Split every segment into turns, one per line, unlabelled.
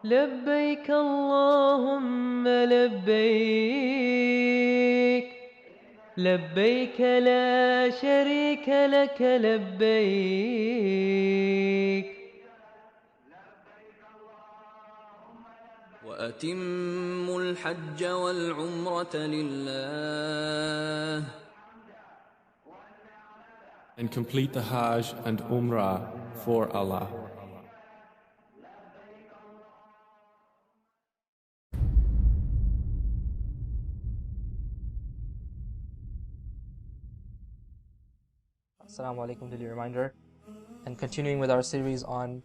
لبيك اللهم لبيك لبيك لا شريك لك لبيك
وأتموا الحج والعمرة لله
and complete the Hajj and Umrah for Allah.
Assalamu alaikum, daily reminder, and continuing with our series on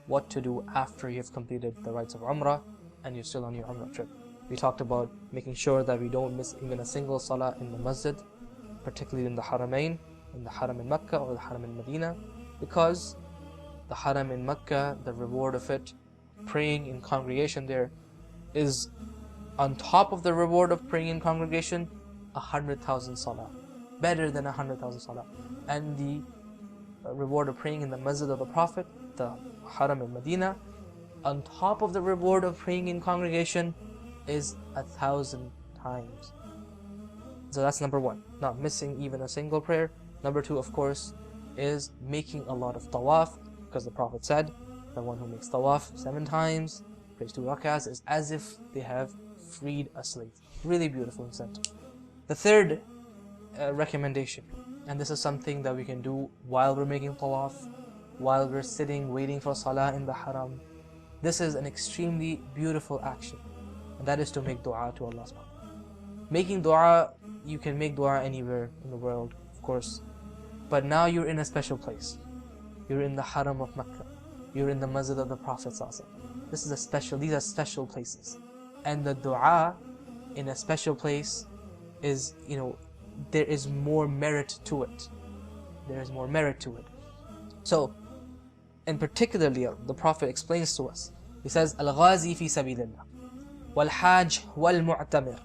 what to do after you've completed the rites of Umrah and you're still on your Umrah trip. We talked about making sure that we don't miss even a single salah in the masjid, particularly in the Haramain, in the Haram in Mecca or the Haram in Medina, because the Haram in Mecca, the reward of it, praying in congregation there, is on top of the reward of praying in congregation, 100,000 salah, better than 100,000 salah. And the reward of praying in the masjid of the Prophet, the Haram in Medina, on top of the reward of praying in congregation, is 1,000 times. So that's number one, not missing even a single prayer. Number two, of course, is making a lot of tawaf, because the Prophet said, the one who makes tawaf 7 times, prays 2 rak'ahs, is as if they have freed a slave. Really beautiful incentive. The third recommendation, and this is something that we can do while we're making tawaf, while we're sitting waiting for salah in the haram. This is an extremely beautiful action, and that is to make dua to Allah subhanahu wa ta'ala. Making dua, you can make dua anywhere in the world, of course, but now you're in a special place. You're in the haram of Mecca. You're in the masjid of the Prophet sallallahu alaihi wasallam. These are special places, and the dua in a special place is, there is more merit to it. There is more merit to it. So, and particularly, the Prophet explains to us. He says, Al-Ghazi fi sabilillah, wal-Hajj wal-Mu'tamir,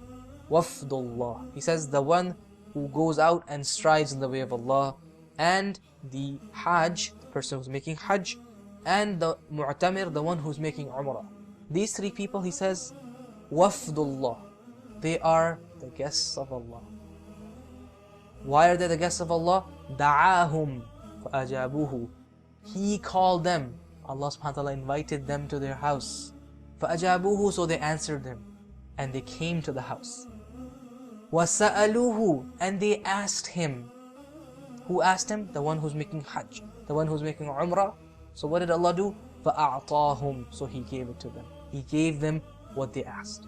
wafdullah. He says, the one who goes out and strides in the way of Allah, and the Hajj, the person who's making Hajj, and the Mu'tamir, the one who's making Umrah. These 3 people, he says, wafdullah. They are the guests of Allah. Why are they the guests of Allah? Da'ahum fa'ajabuhu. He called them. Allah subhanahu wa ta'ala invited them to their house. Fa'ajabuhu, so they answered him. And they came to the house. Wasa'aluhu, and they asked him. Who asked him? The one who's making Hajj. The one who's making Umrah. So what did Allah do? فَأَعْطَاهُمْ, so He gave it to them. He gave them what they asked.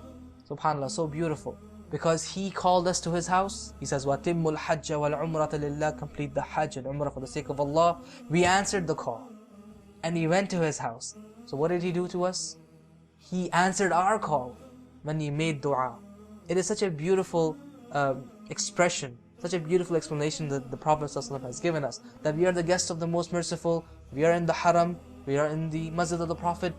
SubhanAllah, so beautiful. Because He called us to His house. He says, وَأَتِمُّ الْحَجَّ وَالْعُمْرَةَ لِلَّهِ, complete the Hajj and Umrah for the sake of Allah. We answered the call. And we went to His house. So what did He do to us? He answered our call when He made dua. It is such a beautiful expression, such a beautiful explanation that the Prophet ﷺ has given us, that we are the guests of the Most Merciful, we are in the Haram, we are in the Masjid of the Prophet.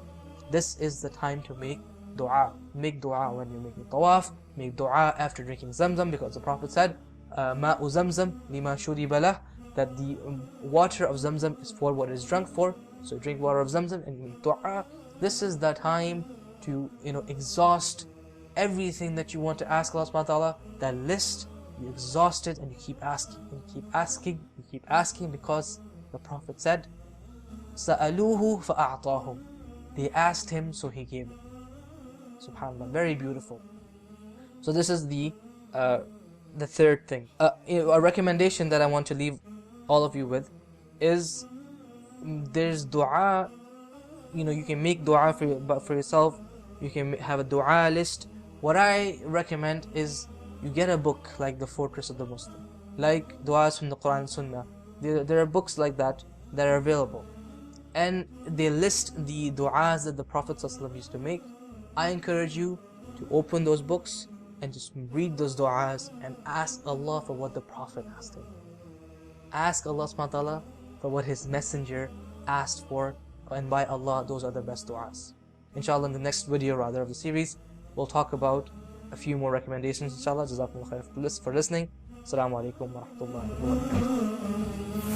This is the time to make dua. Make dua when you're making tawaf, make dua after drinking zamzam, because the Prophet said, Ma'u zamzam lima shuriba lah, that the water of zamzam is for what is drunk for. So drink water of zamzam and make dua. This is the time to exhaust everything that you want to ask Allah subhanahu wa ta'ala. That list, you exhaust it and you keep asking, and you keep asking, you keep asking, because the Prophet said, Sa'aluhu fa'a'tahum. They asked him, so he gave it. SubhanAllah, very beautiful. So this is the third thing. A recommendation that I want to leave all of you with is, there's dua. You can make dua for yourself. You can have a dua list. What I recommend is, you get a book like The Fortress of the Muslim, like du'as from the Quran and Sunnah. There are books like that are available, and they list the du'as that the Prophet ﷺ used to make. I encourage you to open those books and just read those du'as and ask Allah for what the Prophet asked him. Ask Allah subhanahu wa ta'ala for what His Messenger asked for, and by Allah, those are the best du'as. Inshallah, in the next video of the series, we'll talk about a few more recommendations, inshallah. Jazakumullah khair for listening. Assalamu alaikum wa rahmatullahi wa barakatuh.